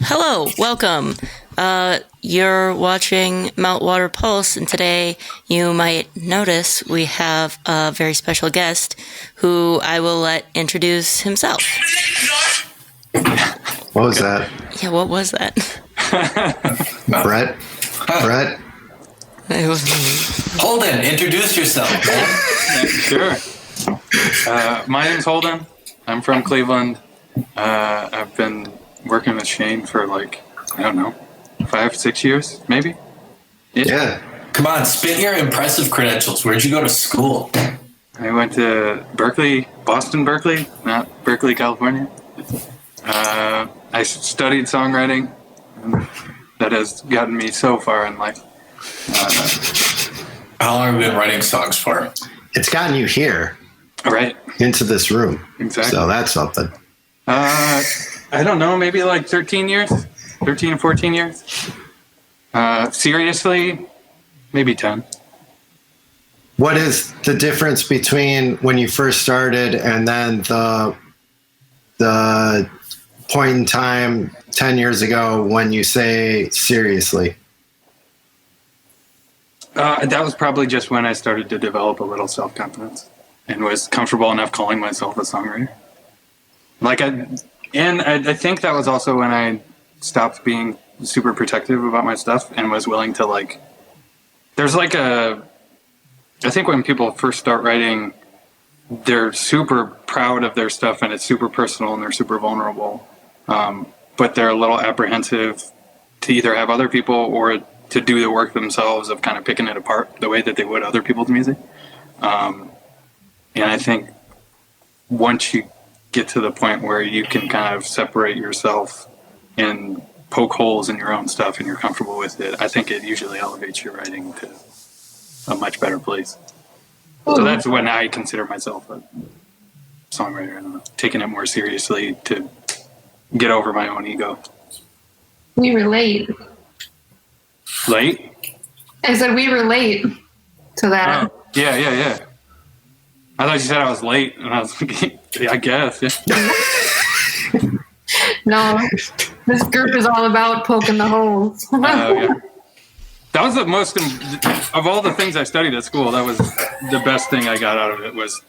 Hello, welcome. You're watching Meltwater Pulse, and today you might notice we have a very special guest who I will let introduce himself. What was that? Yeah, what was that? Brett? Brett? It was me. Holden, introduce yourself, man. Sure. My name's Holden. I'm from Cleveland. I've been working with Shane for 5-6 years, maybe. Yeah. Come on, spit your impressive credentials. Where'd you go to school? I went to Berkley, Boston, Berkeley, not Berkeley, California. I studied songwriting. And that has gotten me so far in life. How long have you been writing songs for? It's gotten you here. Right. Into this room. Exactly. So that's something. I don't know, maybe 13 years? 13 or 14 years? Seriously, maybe 10. What is the difference between when you first started and then the point in time 10 years ago when you say seriously? That was probably just when I started to develop a little self-confidence and was comfortable enough calling myself a songwriter. I think that was also when I stopped being super protective about my stuff and was willing to there's I think when people first start writing, they're super proud of their stuff and it's super personal and they're super vulnerable. But they're a little apprehensive to either have other people or to do the work themselves of kind of picking it apart the way that they would other people's music. And I think once you get to the point where you can kind of separate yourself and poke holes in your own stuff and you're comfortable with it, I think it usually elevates your writing to a much better place. So that's when I consider myself a songwriter. I don't know, taking it more seriously to get over my own ego. We relate. Late? I said we relate to that. Oh, yeah. I thought you said I was late, and I was like, yeah, I guess. Yeah. No, this group is all about poking the holes. Yeah. That was the most, of all the things I studied at school, that was the best thing I got out of it, was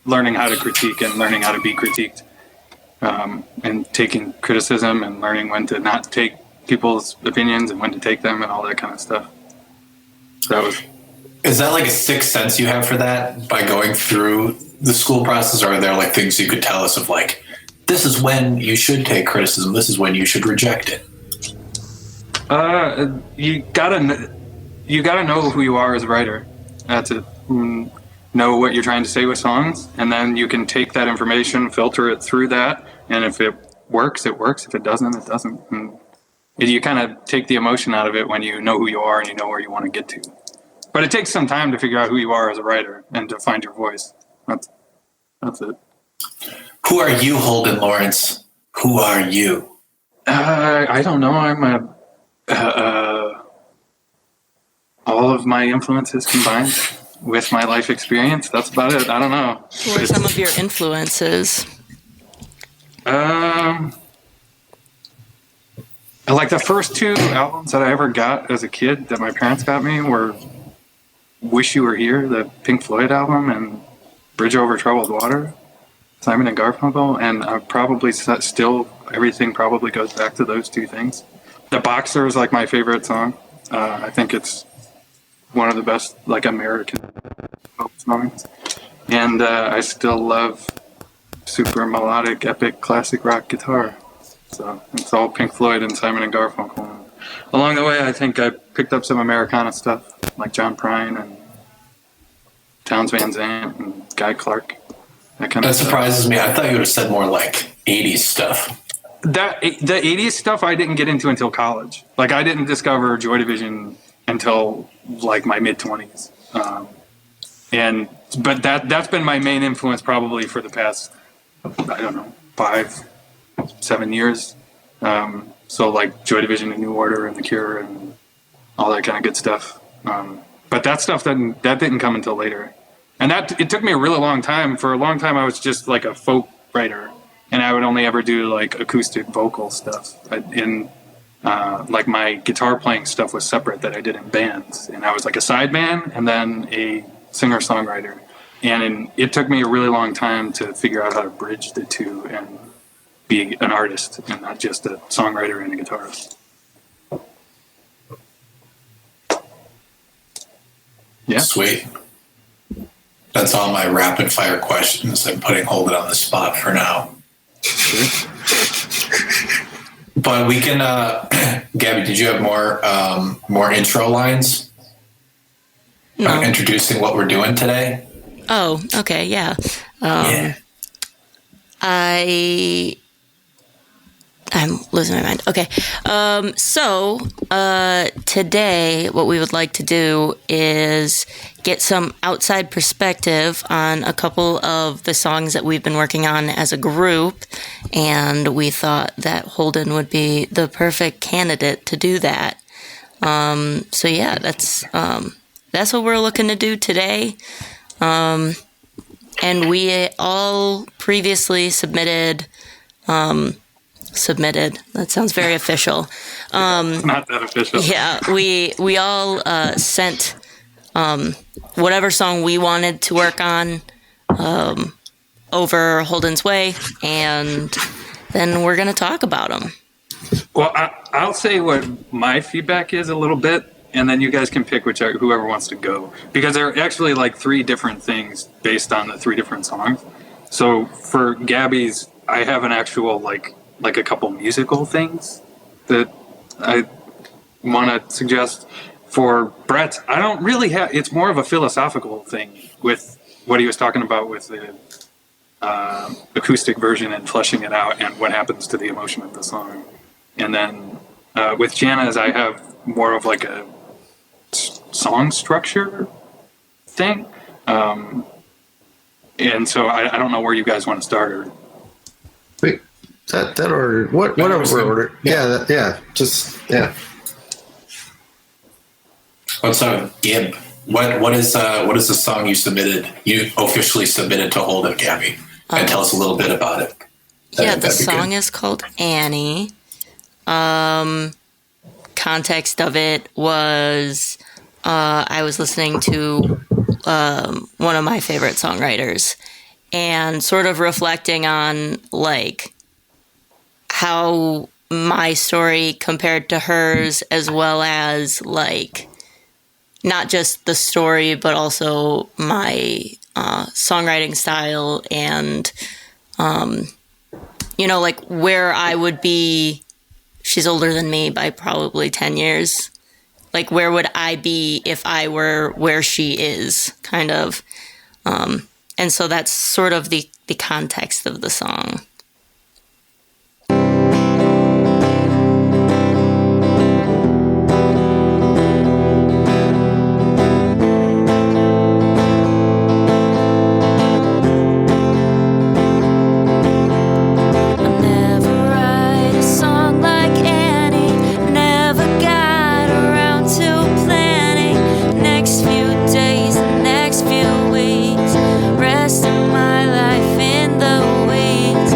learning how to critique and learning how to be critiqued. And taking criticism and learning when to not take people's opinions and when to take them and all that kind of stuff. Is that like a sixth sense you have for that by going through the school process, or are there things you could tell us of this is when you should take criticism, this is when you should reject it? You gotta know who you are as a writer. That's it. Know what you're trying to say with songs, and then you can take that information, filter it through that, and if it works, it works. If it doesn't, it doesn't. And you kind of take the emotion out of it when you know who you are and you know where you want to get to. But it takes some time to figure out who you are as a writer and to find your voice. That's it. Who are you, Holden Laurence? Who are you? I don't know. I'm all of my influences combined with my life experience. That's about it. I don't know. Who are some of your influences? The first two albums that I ever got as a kid that my parents got me were Wish You Were Here, the Pink Floyd album, and Bridge Over Troubled Water, Simon and Garfunkel, and probably still everything probably goes back to those two things. The Boxer is my favorite song. I think it's one of the best American pop songs. And I still love super melodic, epic, classic rock guitar. So it's all Pink Floyd and Simon and Garfunkel. And along the way, I think I picked up some Americana stuff, like John Prine and Townes Van Zandt and Guy Clark. That surprises me. I thought you would have said more 80s stuff. The 80s stuff I didn't get into until college. I didn't discover Joy Division until my mid-20s. But that's been my main influence probably for the past, 5-7 years. So Joy Division and New Order and The Cure and all that kind of good stuff. But that stuff that didn't come until later. And it took me a really long time. For a long time I was just a folk writer, and I would only ever do acoustic vocal stuff. And like my guitar playing stuff was separate that I did in bands, and I was like a side man and then a singer songwriter, and it took me a really long time to figure out how to bridge the two and be an artist and not just a songwriter and a guitarist. Yeah, Sweet. That's all my rapid fire questions. I'm putting Holden on the spot for now. But we can, Gabby, did you have more intro lines? No. Introducing what we're doing today? Oh, okay, yeah. Yeah. I'm losing my mind. Okay. So today what we would like to do is get some outside perspective on a couple of the songs that we've been working on as a group, and we thought that Holden would be the perfect candidate to do that. So yeah, that's what we're looking to do today. And we all previously submitted. That sounds very official. not that official. Yeah, we all sent whatever song we wanted to work on over Holden's way, and then we're gonna talk about them. Well, I'll say what my feedback is a little bit, and then you guys can pick whoever wants to go, because there are actually like 3 different things based on the 3 different songs. So for Gabby's, I have an actual like a couple musical things that I want to suggest. For Brett's, I don't really have. It's more of a philosophical thing with what he was talking about with the acoustic version and fleshing it out and what happens to the emotion of the song. And then with Jana's, I have more of like a song structure thing. And so I don't know where you guys want to start. Or Wait, that order, whatever order. Yeah. What's up, Gib? What is the song you officially submitted to Holden, Gabby? And tell us a little bit about it. The song is called Annie. Context of it was I was listening to one of my favorite songwriters and sort of reflecting on like how my story compared to hers, as well as like not just the story, but also my songwriting style and, like where I would be. She's older than me by probably 10 years. Like, where would I be if I were where she is, kind of. And so that's sort of the context of the song. Rest of my life in the wings.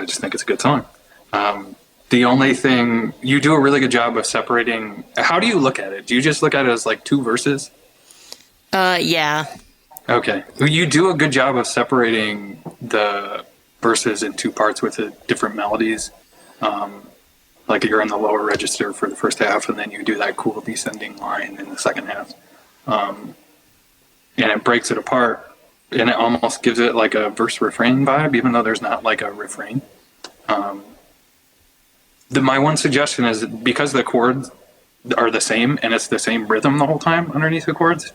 just think it's a good song. The only thing, you do a really good job of separating. How do you look at it? Do you just look at it as like two verses? Yeah. Okay. You do a good job of separating the verses in two parts with the different melodies. Like you're in the lower register for the first half, and then you do that cool descending line in the second half. And it breaks it apart, and it almost gives it like a verse refrain vibe, even though there's not like a refrain. My one suggestion is, because the chords are the same and it's the same rhythm the whole time underneath the chords,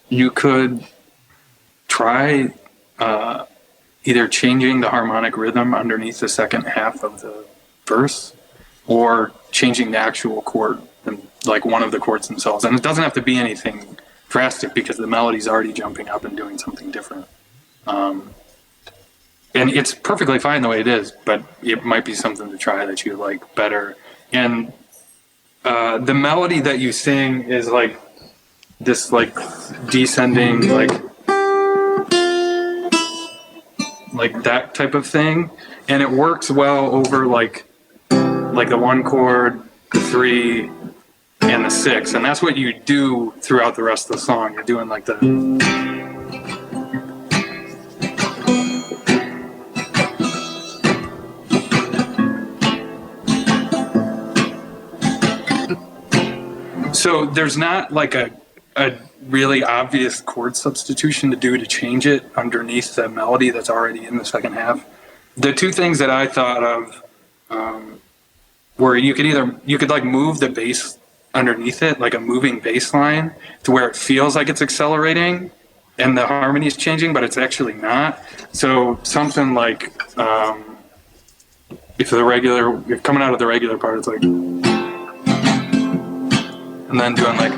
you could try either changing the harmonic rhythm underneath the second half of the verse, or changing the actual chord, like one of the chords themselves. And it doesn't have to be anything drastic, because the melody's already jumping up and doing something different. And it's perfectly fine the way it is, but it might be something to try that you like better. And the melody that you sing is like this like descending, like that type of thing. And it works well over like the one chord, the three, and the six. And that's what you do throughout the rest of the song. You're doing like the... So there's not like a really obvious chord substitution to do to change it underneath the melody that's already in the second half. The two things that I thought of were you could like move the bass underneath it, like a moving bass line, to where it feels like it's accelerating and the harmony is changing, but it's actually not. So something like if coming out of the regular part, it's like, and then doing like,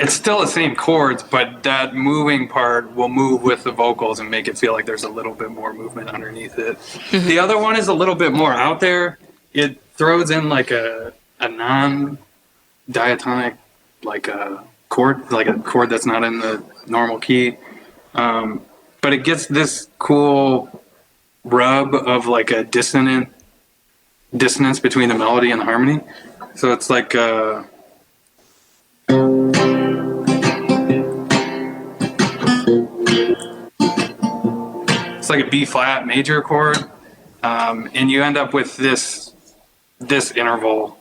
it's still the same chords, but that moving part will move with the vocals and make it feel like there's a little bit more movement underneath it. Mm-hmm. The other one is a little bit more out there. It throws in like a non-diatonic, like a chord that's not in the normal key. But it gets this cool rub of like a dissonance between the melody and the harmony. So it's like it's like a B flat major chord, and you end up with this interval,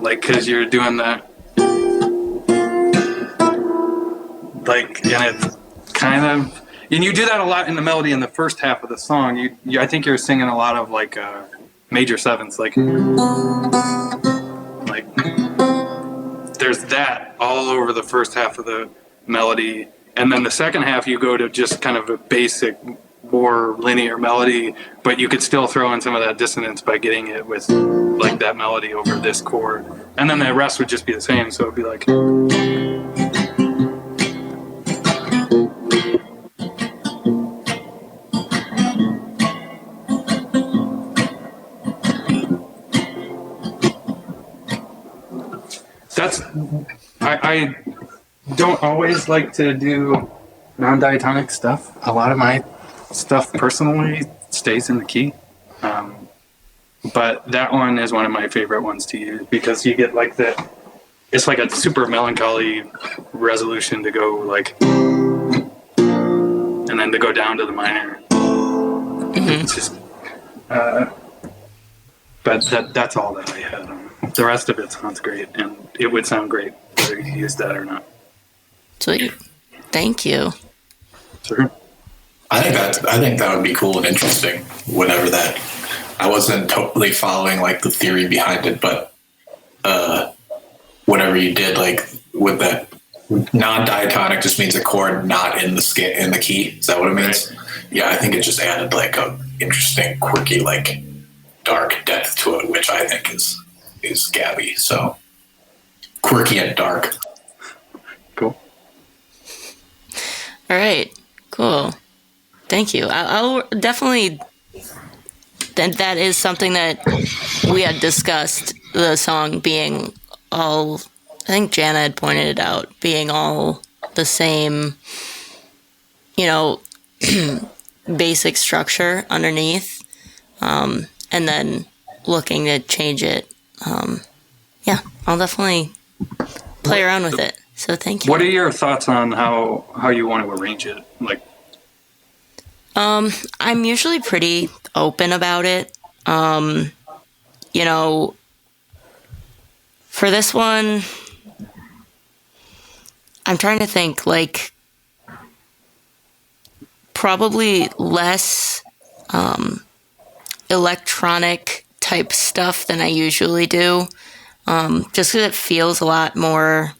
like, because you're doing that. Like, and it's kind of, and you do that a lot in the melody in the first half of the song. You I think you're singing a lot of like major sevenths, like there's that all over the first half of the melody, and then the second half you go to just kind of a basic, more linear melody, but you could still throw in some of that dissonance by getting it with like that melody over this chord, and then the rest would just be the same. So it'd be like. I don't always like to do non-diatonic stuff. A lot of my stuff personally stays in the key. But that one is one of my favorite ones to use, because you get like it's like a super melancholy resolution to go like, and then to go down to the minor. Mm-hmm. It's just, but that's all that I had. The rest of it sounds great, and it would sound great whether you use that or not. Sweet. Thank you. Sure. I think that would be cool and interesting. Whenever that, I wasn't totally following like the theory behind it, but whatever you did, like with that non-diatonic, just means a chord not in the key. Is that what it means? Right. Yeah, I think it just added like a interesting, quirky, like dark depth to it, which I think is Gabby. So quirky and dark. Cool. All right. Cool. Thank you. I'll definitely. That is something that we had discussed the song being all, I think Jana had pointed it out, being all the same, basic structure underneath, and then looking to change it. Yeah, I'll definitely play around with it. So thank you. What are your thoughts on how you want to arrange it? Like, I'm usually pretty open about it. For this one, I'm trying to think, like, probably less electronic type stuff than I usually do. Just because it feels a lot more,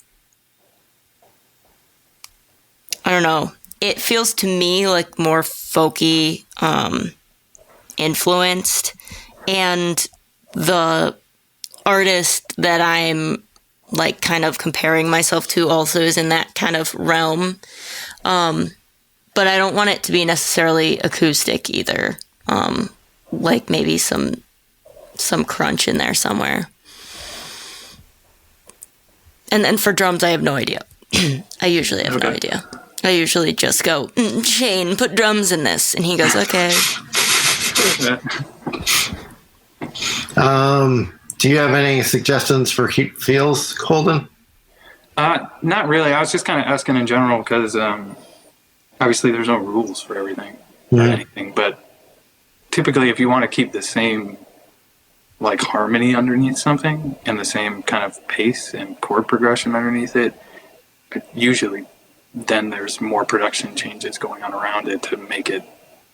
I don't know, it feels to me like more folky influenced, and the artist that I'm like kind of comparing myself to also is in that kind of realm, but I don't want it to be necessarily acoustic either, like maybe some crunch in there somewhere. And then for drums, I have no idea. I usually have no idea. I usually just go, Shane, put drums in this. And he goes, okay. Do you have any suggestions for feels, Holden? Not really. I was just kind of asking in general because obviously there's no rules for everything or anything. But typically if you want to keep the same like harmony underneath something and the same kind of pace and chord progression underneath it, usually then there's more production changes going on around it to make it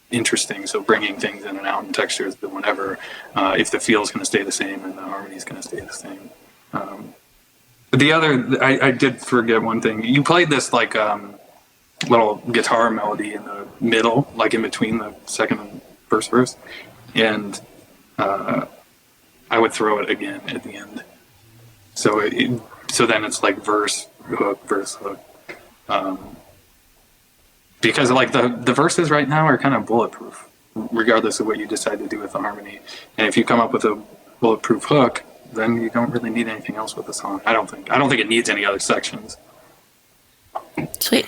interesting. So bringing things in and out and textures, but whenever if the feel is going to stay the same and the harmony is going to stay the same. But the other, I did forget one thing. You played this like little guitar melody in the middle, like in between the second and first verse, and I would throw it again at the end. So so then it's like verse hook, because like the verses right now are kind of bulletproof, regardless of what you decide to do with the harmony. And if you come up with a bulletproof hook, then you don't really need anything else with the song. I don't think it needs any other sections. Sweet.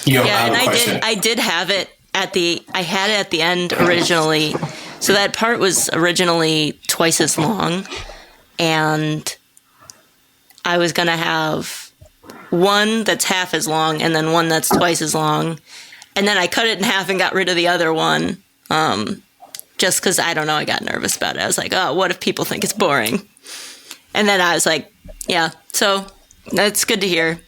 Yeah, and I did have it I had it at the end originally. So that part was originally twice as long, and I was going to have one that's half as long and then one that's twice as long. And then I cut it in half and got rid of the other one, just because, I don't know, I got nervous about it. I was like, oh, what if people think it's boring? And then I was like, yeah, so that's good to hear.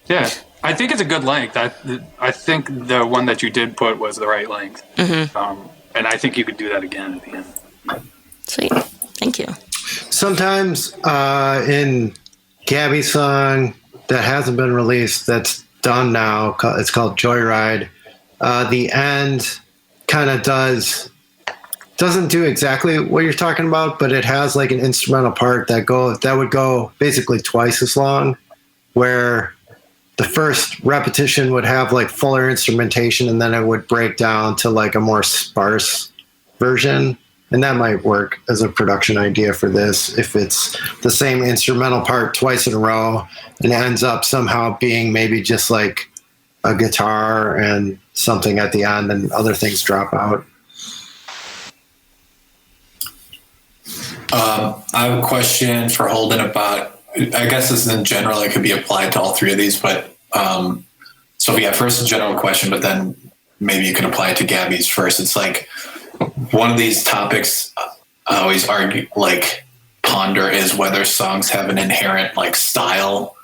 Yeah, I think it's a good length. I think the one that you did put was the right length. Mm-hmm. And I think you could do that again at the end. Sweet. Thank you. Sometimes in Gabby's song that hasn't been released, that's done now, it's called Joyride, the end kind of doesn't do exactly what you're talking about, but it has like an instrumental part that would go basically twice as long, where the first repetition would have like fuller instrumentation and then it would break down to like a more sparse version. And that might work as a production idea for this if it's the same instrumental part twice in a row and it ends up somehow being maybe just like a guitar and something at the end and other things drop out. I have a question for Holden about, I guess this is in general, it could be applied to all three of these, but so yeah, first a general question, but then maybe you can apply it to Gabby's first. It's like one of these topics I always ponder is whether songs have an inherent like style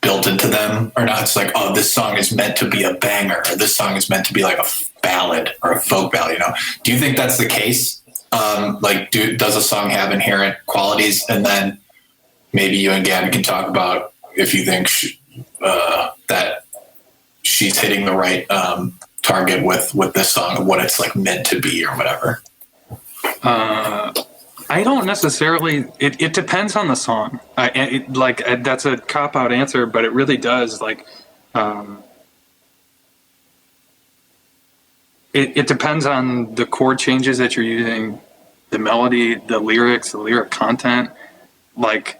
built into them or not. It's like, oh, this song is meant to be a banger, or this song is meant to be like a ballad or a folk ballad, Do you think that's the case? Does a song have inherent qualities? And then maybe you and Gabby can talk about if you think that she's hitting the right target with this song, what it's like meant to be or whatever. I don't necessarily. It depends on the song. That's a cop out answer, but it really does. It depends on the chord changes that you're using, the melody, the lyrics, the lyric content. like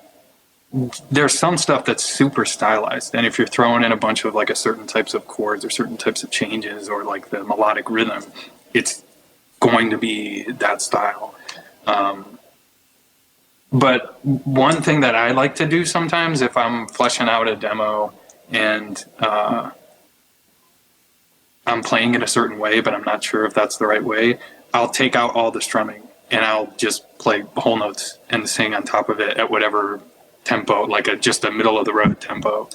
there's some stuff that's super stylized, and if you're throwing in a bunch of like a certain types of chords or certain types of changes or like the melodic rhythm, it's going to be that style. But one thing that I like to do sometimes if I'm fleshing out a demo and I'm playing it a certain way, but I'm not sure if that's the right way, I'll take out all the strumming and I'll just play whole notes and sing on top of it at whatever tempo, like just a middle of the road tempo.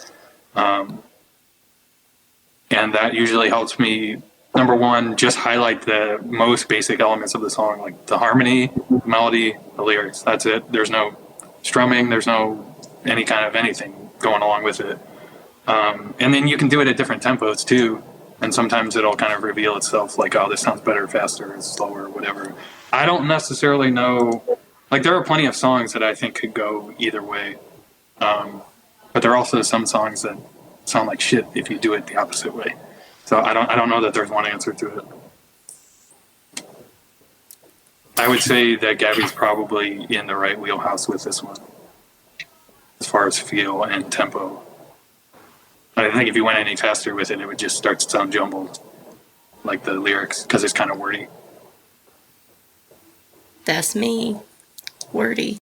And that usually helps me, number one, just highlight the most basic elements of the song, like the harmony, the melody, the lyrics. That's it. There's no strumming. There's no any kind of anything going along with it. And then you can do it at different tempos too. And sometimes it'll kind of reveal itself like, oh, this sounds better, faster, it's slower, whatever. I don't necessarily know. Like, there are plenty of songs that I think could go either way. But there are also some songs that sound like shit if you do it the opposite way. So I don't know that there's one answer to it. I would say that Gabby's probably in the right wheelhouse with this one, as far as feel and tempo. I think if you went any faster with it, it would just start to sound jumbled, like the lyrics, because it's kind of wordy. That's me. Wordy.